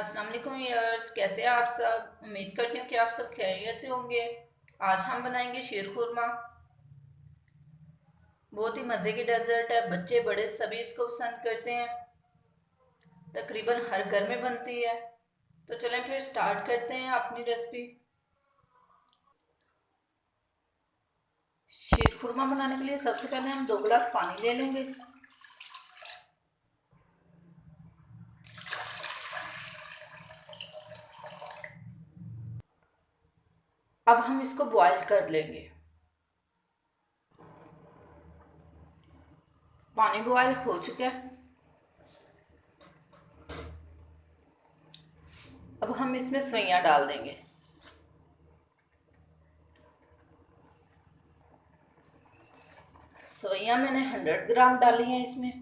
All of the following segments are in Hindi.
अस्सलाम वालेकुम यार्स, कैसे हैं आप सब। उम्मीद करती हूँ कि आप सब खैरियत से होंगे। आज हम बनाएंगे शीर खुरमा। बहुत ही मज़े की डेजर्ट है, बच्चे बड़े सभी इसको पसंद करते हैं। तकरीबन हर घर में बनती है। तो चलें फिर स्टार्ट करते हैं अपनी रेसिपी। शीर खुरमा बनाने के लिए सबसे पहले हम 2 गिलास पानी ले लेंगे। अब हम इसको बॉईल कर लेंगे। पानी बॉईल हो चुका है। अब हम इसमें सवैयाँ डाल देंगे। सवैयाँ मैंने 100 ग्राम डाली हैं इसमें।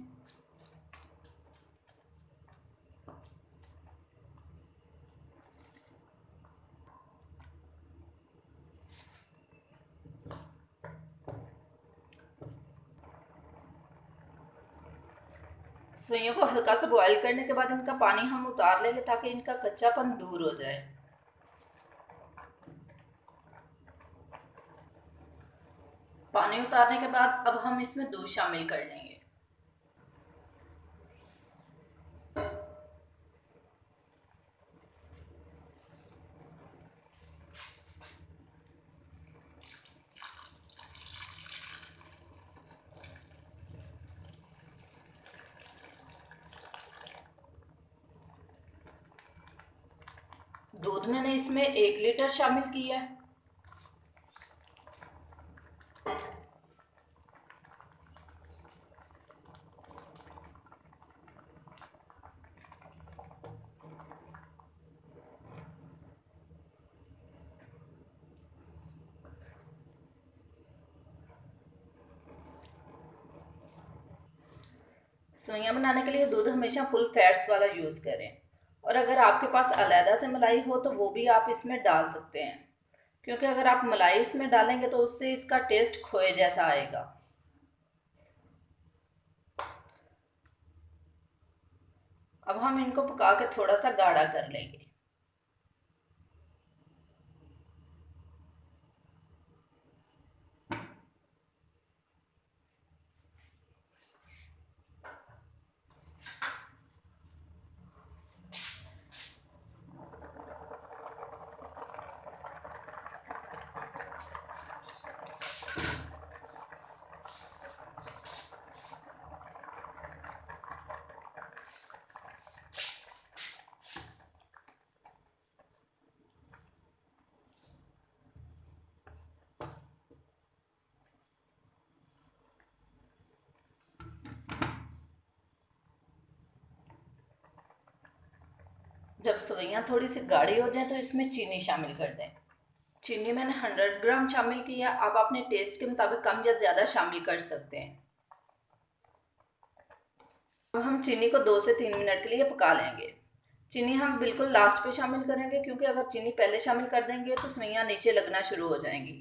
सवैयों को हल्का सा बॉईल करने के बाद इनका पानी हम उतार लेंगे ताकि इनका कच्चापन दूर हो जाए। पानी उतारने के बाद अब हम इसमें दूध शामिल कर लेंगे। दूध मैंने इसमें 1 लीटर शामिल किया है। सेवइयां बनाने के लिए दूध हमेशा फुल फैट्स वाला यूज़ करें। और अगर आपके पास अलहदा से मलाई हो तो वो भी आप इसमें डाल सकते हैं, क्योंकि अगर आप मलाई इसमें डालेंगे तो उससे इसका टेस्ट खोए जैसा आएगा। अब हम इनको पका के थोड़ा सा गाढ़ा कर लेंगे। जब सेवइयां थोड़ी सी गाढ़ी हो जाए तो इसमें चीनी शामिल कर दें। चीनी मैंने 100 ग्राम शामिल किया। आप अपने टेस्ट के मुताबिक कम या ज़्यादा शामिल कर सकते हैं। अब हम चीनी को 2 से 3 मिनट के लिए पका लेंगे। चीनी हम बिल्कुल लास्ट पे शामिल करेंगे, क्योंकि अगर चीनी पहले शामिल कर देंगे तो सेवइयां नीचे लगना शुरू हो जाएंगी।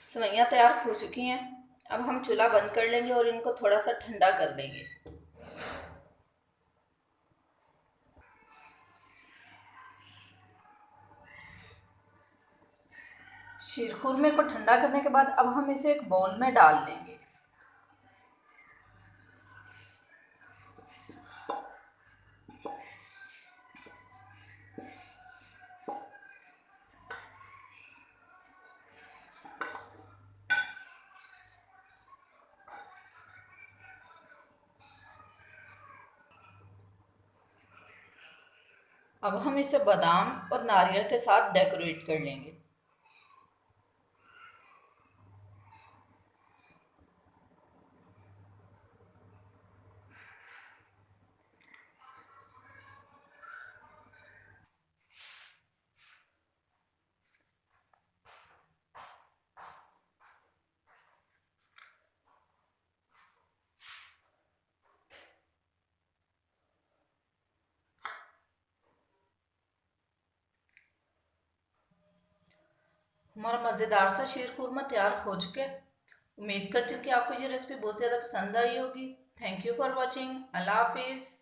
सेवइयां तैयार हो चुकी हैं। अब हम चूल्हा बंद कर लेंगे और इनको थोड़ा सा ठंडा कर लेंगे। शीर खुरमे को ठंडा करने के बाद अब हम इसे एक बाउल में डाल लेंगे। अब हम इसे बादाम और नारियल के साथ डेकोरेट कर लेंगे। हमारा मज़ेदार सा शीर खुरमा तैयार हो चुका है। उम्मीद करती हूँ कि आपको ये रेसिपी बहुत ज़्यादा पसंद आई होगी। Thank you for watching. अल्लाह हाफिज़।